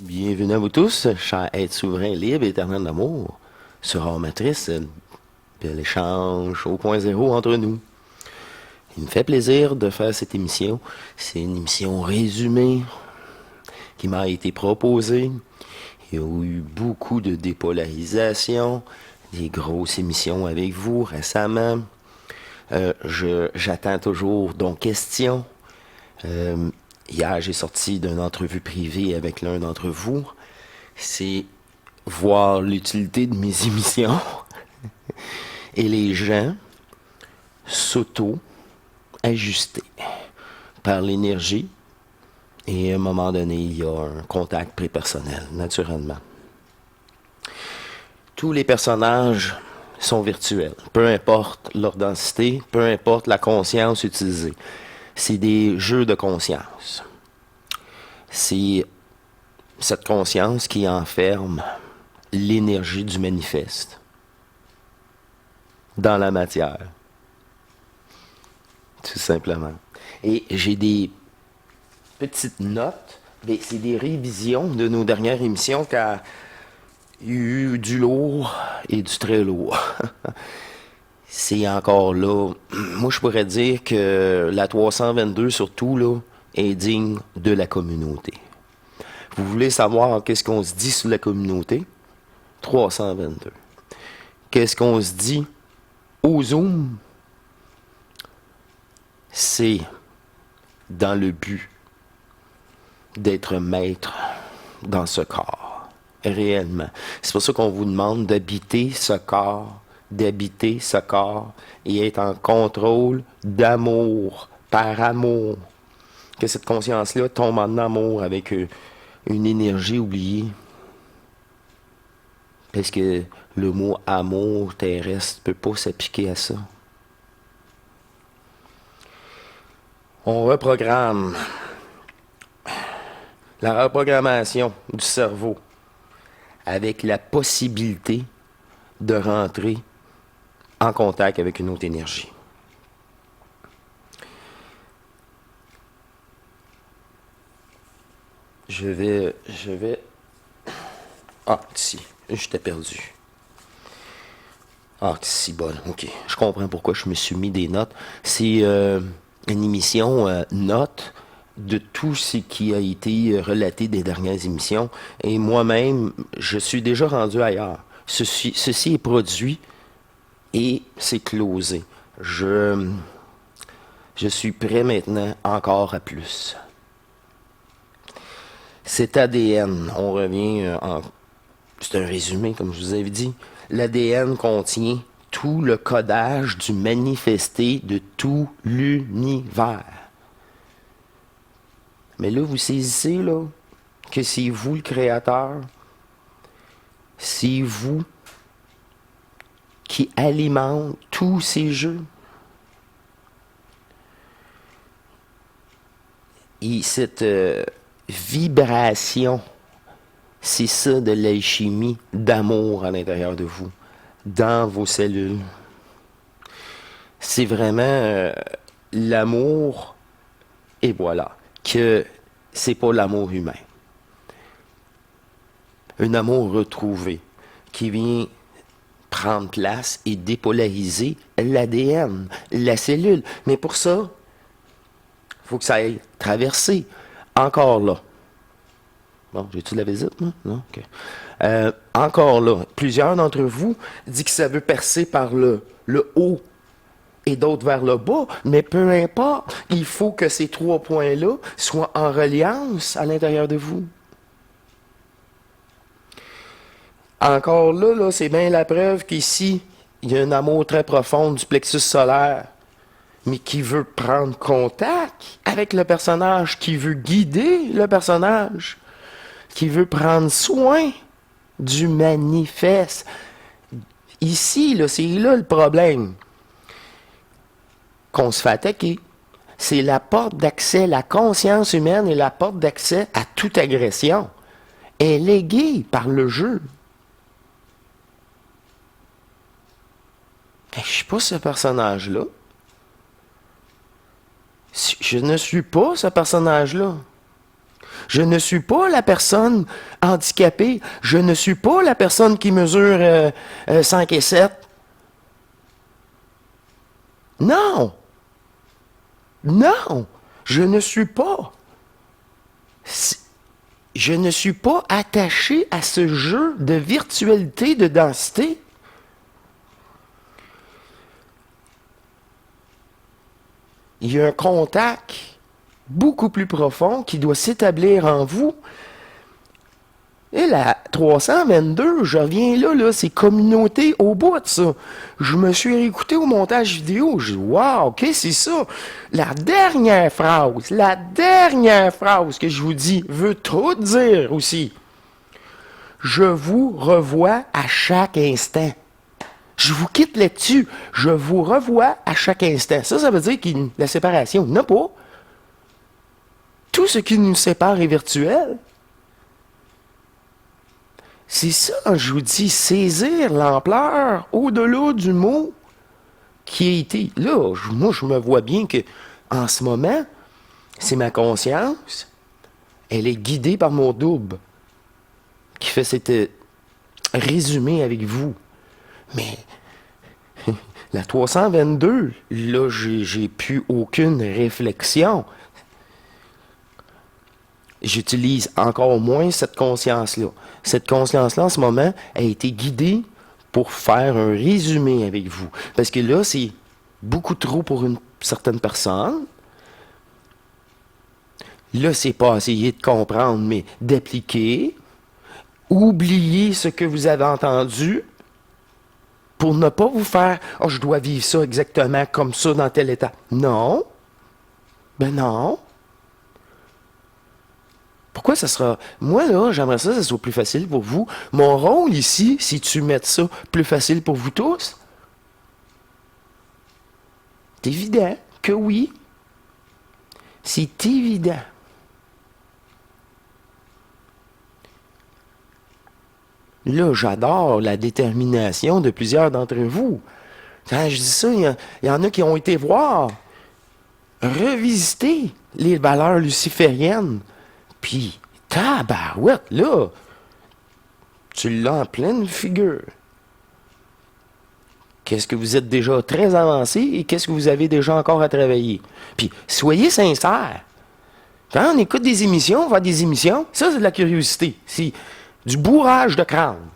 Bienvenue à vous tous, chers êtres souverains, libres, éternels d'amour, sur Hors Matrice, bel échange au point zéro entre nous. Il me fait plaisir de faire cette émission. C'est une émission résumée qui m'a été proposée. Il y a eu beaucoup de dépolarisation, des grosses émissions avec vous récemment. J'attends toujours donc questions. Hier, j'ai sorti d'une entrevue privée avec l'un d'entre vous. C'est voir l'utilité de mes émissions et les gens s'auto-ajuster par l'énergie. Et à un moment donné, il y a un contact prépersonnel, naturellement. Tous les personnages sont virtuels, peu importe leur densité, peu importe la conscience utilisée. C'est des jeux de conscience. C'est cette conscience qui enferme l'énergie du manifeste dans la matière. Tout simplement. Et j'ai des petites notes, c'est des révisions de nos dernières émissions car il y a eu du lourd et du très lourd. C'est encore là. Moi, je pourrais dire que la 322, surtout, là, est digne de la communauté. Vous voulez savoir qu'est-ce qu'on se dit sur la communauté? 322. Qu'est-ce qu'on se dit au Zoom? C'est dans le but d'être maître dans ce corps, réellement. C'est pour ça qu'on vous demande d'habiter ce corps et être en contrôle d'amour, par amour. Que cette conscience-là tombe en amour avec une énergie oubliée. Parce que le mot amour terrestre ne peut pas s'appliquer à ça. On reprogramme la reprogrammation du cerveau avec la possibilité de rentrer en contact avec une autre énergie. Je vais... Ah, ici, j'étais perdu. Ah, c'est bon, ok. Je comprends pourquoi je me suis mis des notes. C'est une émission notes de tout ce qui a été relaté des dernières émissions. Et moi-même, je suis déjà rendu ailleurs. Ceci est produit et c'est closé. Je suis prêt maintenant encore à plus. Cet ADN, on revient en... C'est un résumé, comme je vous avais dit. L'ADN contient tout le codage du manifesté de tout l'univers. Mais là, vous saisissez, là, que c'est vous le créateur. C'est vous qui alimente tous ces jeux. Et cette vibration, c'est ça de l'alchimie d'amour à l'intérieur de vous, dans vos cellules. C'est vraiment l'amour, et voilà, que c'est pas l'amour humain. Un amour retrouvé qui vient prendre place et dépolariser l'ADN, la cellule. Mais pour ça, il faut que ça aille traverser. Encore là. Bon, j'ai-tu la visite, moi? Non? OK. Encore là, plusieurs d'entre vous disent que ça veut percer par le haut et d'autres vers le bas, mais peu importe, il faut que ces trois points-là soient en reliance à l'intérieur de vous. Encore là, c'est bien la preuve qu'ici, il y a un amour très profond du plexus solaire, mais qui veut prendre contact avec le personnage, qui veut guider le personnage, qui veut prendre soin du manifeste. Ici, là, c'est là le problème. Qu'on se fait attaquer. C'est la porte d'accès, la conscience humaine est la porte d'accès à toute agression. Elle est guidée par le jeu. Je ne suis pas ce personnage-là. Je ne suis pas ce personnage-là. Je ne suis pas la personne handicapée. Je ne suis pas la personne qui mesure 5 et 7. Non. Non. Je ne suis pas. Je ne suis pas attaché à ce jeu de virtualité, de densité. Il y a un contact beaucoup plus profond qui doit s'établir en vous. Et la 322, je reviens là, c'est communauté au bout de ça. Je me suis réécouté au montage vidéo, je dis, wow, qu'est-ce que c'est ça? La dernière phrase que je vous dis veut tout dire aussi. Je vous revois à chaque instant. Je vous quitte là-dessus. Je vous revois à chaque instant. Ça veut dire que la séparation n'a pas. Tout ce qui nous sépare est virtuel. C'est ça, je vous dis, saisir l'ampleur au-delà du mot qui a été. Là, moi, je me vois bien que, en ce moment, c'est ma conscience. Elle est guidée par mon double qui fait cet résumé avec vous. Mais la 322, là, j'ai plus aucune réflexion. J'utilise encore moins cette conscience-là. Cette conscience-là, en ce moment, a été guidée pour faire un résumé avec vous. Parce que là, c'est beaucoup trop pour une certaine personne. Là, c'est pas essayer de comprendre, mais d'appliquer. Oublier ce que vous avez entendu pour ne pas vous faire « Oh, je dois vivre ça exactement comme ça dans tel état. » Non. Ben non. Pourquoi ça sera... Moi, là, j'aimerais ça soit plus facile pour vous. Mon rôle ici, si tu mets ça plus facile pour vous tous, c'est évident que oui. C'est évident. Là, j'adore la détermination de plusieurs d'entre vous. Quand je dis ça, il y en a qui ont été voir, revisiter les valeurs lucifériennes. Puis, tabarouette, là, tu l'as en pleine figure. Qu'est-ce que vous êtes déjà très avancé et qu'est-ce que vous avez déjà encore à travailler? Puis, soyez sincères. Quand on écoute des émissions, on voit des émissions, ça, c'est de la curiosité. C'est du bourrage de crâne.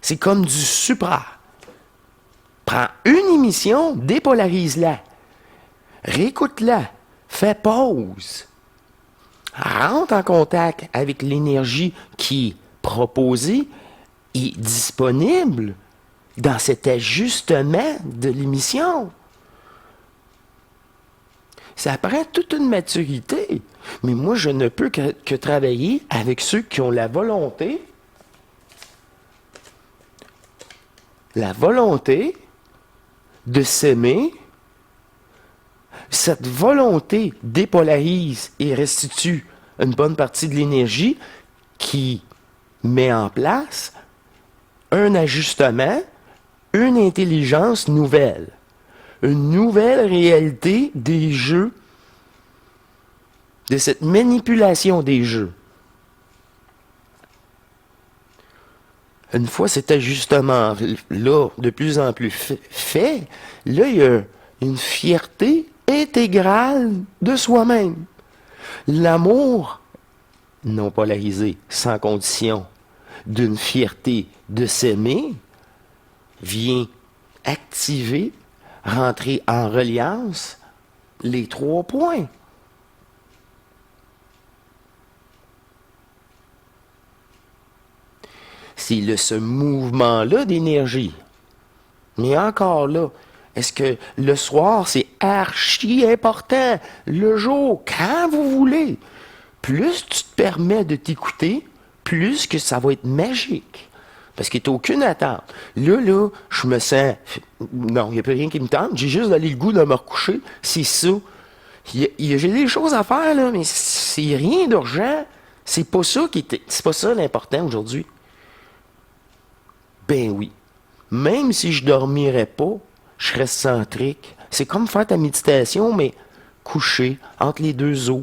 C'est comme du supra. Prends une émission, dépolarise-la. Réécoute-la. Fais pause. Rentre en contact avec l'énergie qui est proposée et disponible dans cet ajustement de l'émission. Ça prend toute une maturité. Mais moi, je ne peux que travailler avec ceux qui ont la volonté de s'aimer. Cette volonté dépolarise et restitue une bonne partie de l'énergie qui met en place un ajustement, une intelligence nouvelle, une nouvelle réalité des jeux, de cette manipulation des jeux. Une fois cet ajustement-là de plus en plus fait, là, il y a une fierté intégrale de soi-même. L'amour non polarisé, sans condition, d'une fierté de s'aimer, vient activer, rentrer en reliance les 3 points. C'est ce mouvement-là d'énergie. Mais encore là, est-ce que le soir, c'est archi important? Le jour, quand vous voulez. Plus tu te permets de t'écouter, plus que ça va être magique. Parce qu'il n'y a aucune attente. Là, je me sens... Non, il n'y a plus rien qui me tente. J'ai juste d'aller le goût de me recoucher. C'est ça. J'ai des choses à faire, là, mais c'est rien d'urgent. C'est pas ça c'est pas ça l'important aujourd'hui. Ben oui. Même si je dormirais pas, je reste centrique. C'est comme faire ta méditation, mais couché entre les deux os.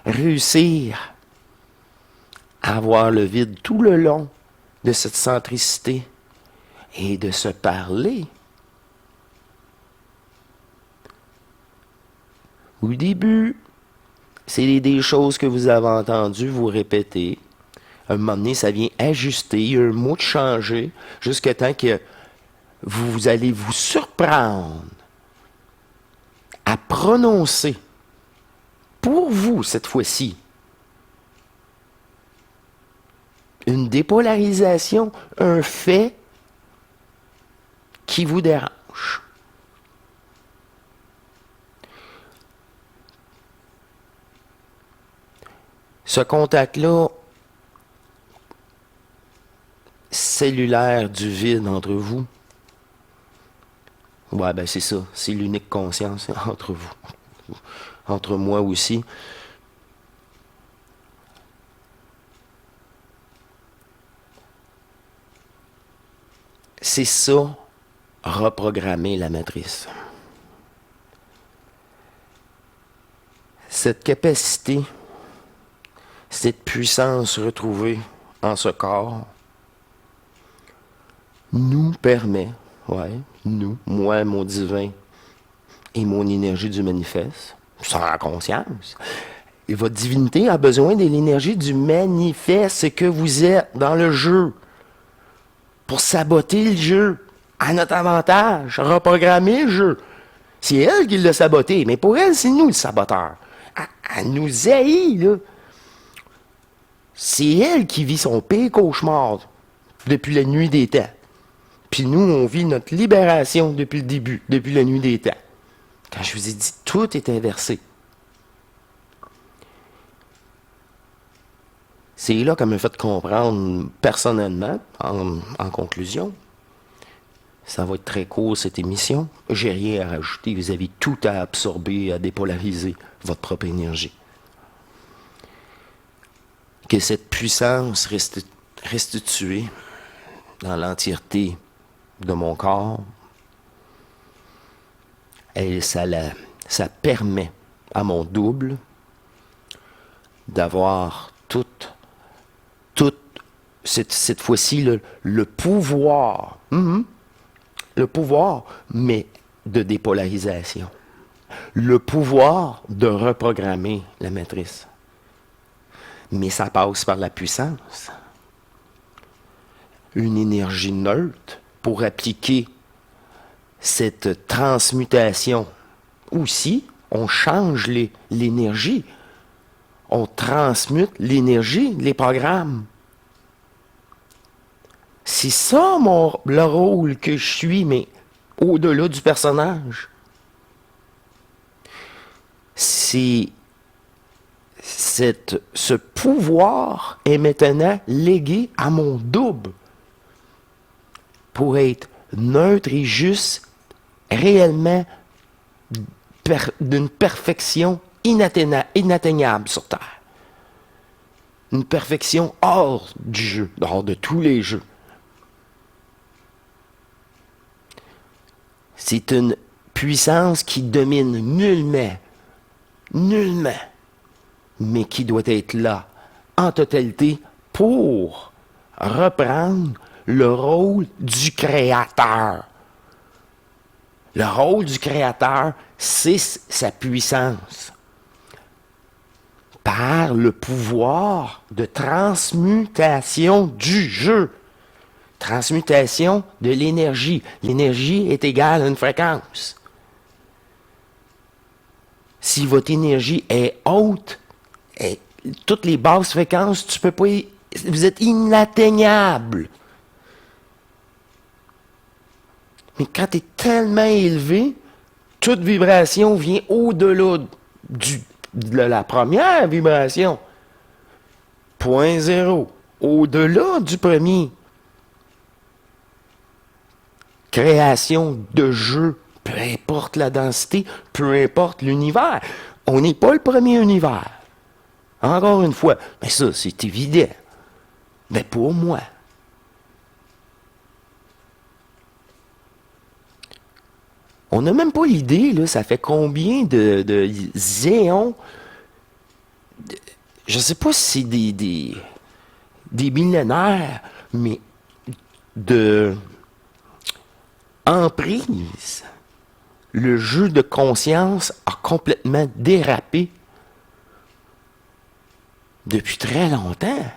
Réussir à voir le vide tout le long de cette centricité et de se parler. Au début, c'est des choses que vous avez entendues vous répéter. À un moment donné, ça vient ajuster, il y a un mot de changer, jusqu'à temps que vous allez vous surprendre à prononcer, pour vous cette fois-ci, une dépolarisation, un fait qui vous dérange. Ce contact-là, cellulaire du vide entre vous, ouais, ben c'est ça, c'est l'unique conscience entre vous, entre moi aussi. C'est ça, reprogrammer la matrice. Cette capacité, cette puissance retrouvée en ce corps, nous permet, nous, moi, mon divin et mon énergie du manifeste, sans la conscience. Et votre divinité a besoin de l'énergie du manifeste que vous êtes dans le jeu pour saboter le jeu à notre avantage, reprogrammer le jeu. C'est elle qui l'a saboté, mais pour elle, c'est nous le saboteur. Elle nous haït, là. C'est elle qui vit son pire cauchemar depuis la nuit des temps. Puis nous, on vit notre libération depuis le début, depuis la nuit des temps. Quand je vous ai dit, tout est inversé. C'est là qu'elle me fait comprendre personnellement, en conclusion. Ça va être très court, cette émission. J'ai rien à rajouter. Vous avez tout à absorber, à dépolariser votre propre énergie. Que cette puissance reste restituée dans l'entièreté de mon corps, et ça permet à mon double d'avoir toute cette fois-ci le pouvoir, mais de dépolarisation, le pouvoir de reprogrammer la matrice. Mais ça passe par la puissance. Une énergie neutre pour appliquer cette transmutation. Aussi, on change l'énergie. On transmute l'énergie, les programmes. C'est ça le rôle que je suis, mais au-delà du personnage. Ce pouvoir est maintenant légué à mon double pour être neutre et juste, réellement d'une perfection inatteignable sur Terre. Une perfection hors du jeu, hors de tous les jeux. C'est une puissance qui domine nullement, mais qui doit être là, en totalité, pour reprendre le rôle du créateur. Le rôle du créateur, c'est sa puissance. Par le pouvoir de transmutation du jeu. Transmutation de l'énergie. L'énergie est égale à une fréquence. Si votre énergie est haute, toutes les basses fréquences, tu peux pas vous êtes inatteignable. Mais quand tu es tellement élevé, toute vibration vient au-delà de la première vibration. 0.0. Au-delà du premier. Création de jeu, peu importe la densité, peu importe l'univers. On n'est pas le premier univers. Encore une fois, mais ça, c'est évident. Mais pour moi. On n'a même pas l'idée, là, ça fait combien de zéons. Je ne sais pas si c'est des des millénaires, mais de emprise. Le jeu de conscience a complètement dérapé depuis très longtemps.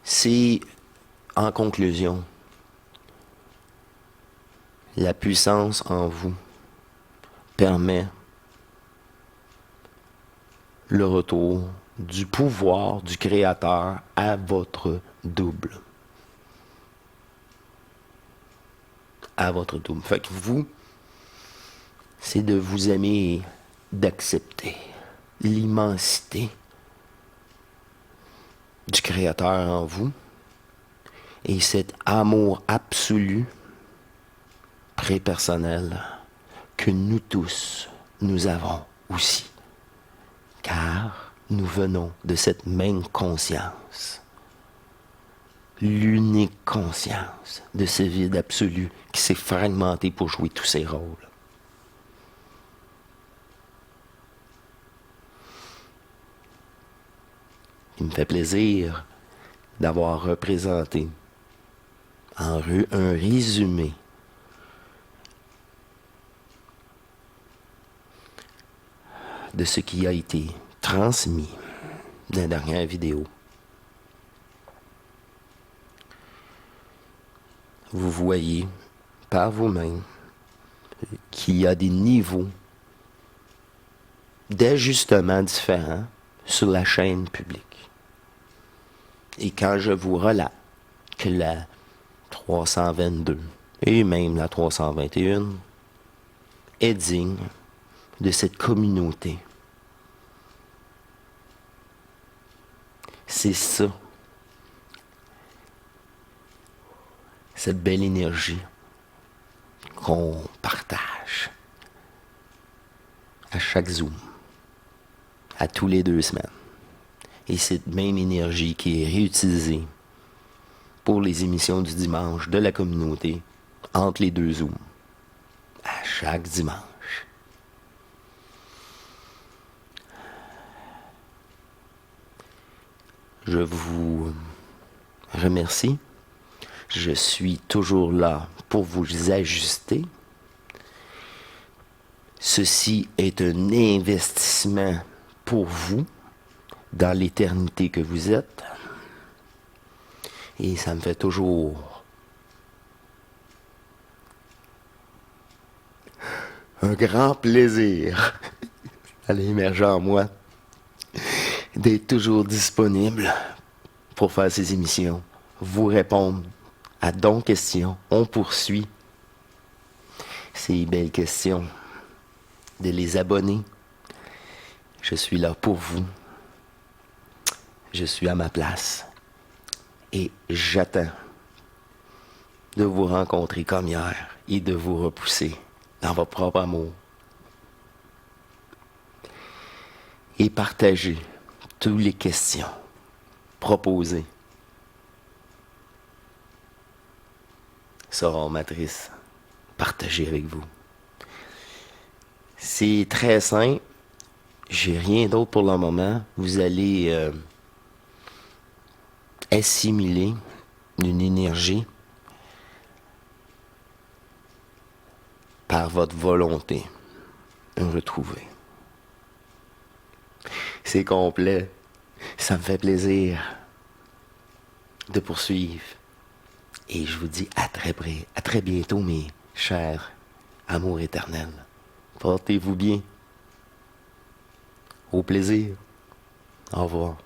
C'est, en conclusion, la puissance en vous permet le retour du pouvoir du Créateur à votre double. À votre double. Fait que vous, c'est de vous aimer et d'accepter l'immensité du Créateur en vous et cet amour absolu, prépersonnel, que nous tous, nous avons aussi. Car nous venons de cette même conscience. L'unique conscience de ce vide absolu qui s'est fragmenté pour jouer tous ses rôles. Il me fait plaisir d'avoir représenté un résumé de ce qui a été transmis dans la dernière vidéo. Vous voyez par vous-même qu'il y a des niveaux d'ajustement différents sur la chaîne publique. Et quand je vous relate que la 322 et même la 321 est digne de cette communauté, c'est ça, cette belle énergie qu'on partage à chaque Zoom, à tous les 2 semaines. Et cette même énergie qui est réutilisée pour les émissions du dimanche de la communauté entre les 2 Zooms, à chaque dimanche. Je vous remercie. Je suis toujours là pour vous ajuster. Ceci est un investissement pour vous dans l'éternité que vous êtes. Et ça me fait toujours un grand plaisir à l'émerger en moi d'être toujours disponible pour faire ces émissions, vous répondre à d'autres questions. On poursuit ces belles questions, de les abonner. Je suis là pour vous. Je suis à ma place. Et j'attends de vous rencontrer comme hier et de vous repousser dans votre propre amour. Et partager toutes les questions proposées seront matrices partagées avec vous. C'est très simple. J'ai rien d'autre pour le moment. Vous allez assimiler une énergie par votre volonté retrouvée. C'est complet. Ça me fait plaisir de poursuivre. Et je vous dis à très bientôt, mes chers amours éternels. Portez-vous bien. Au plaisir. Au revoir.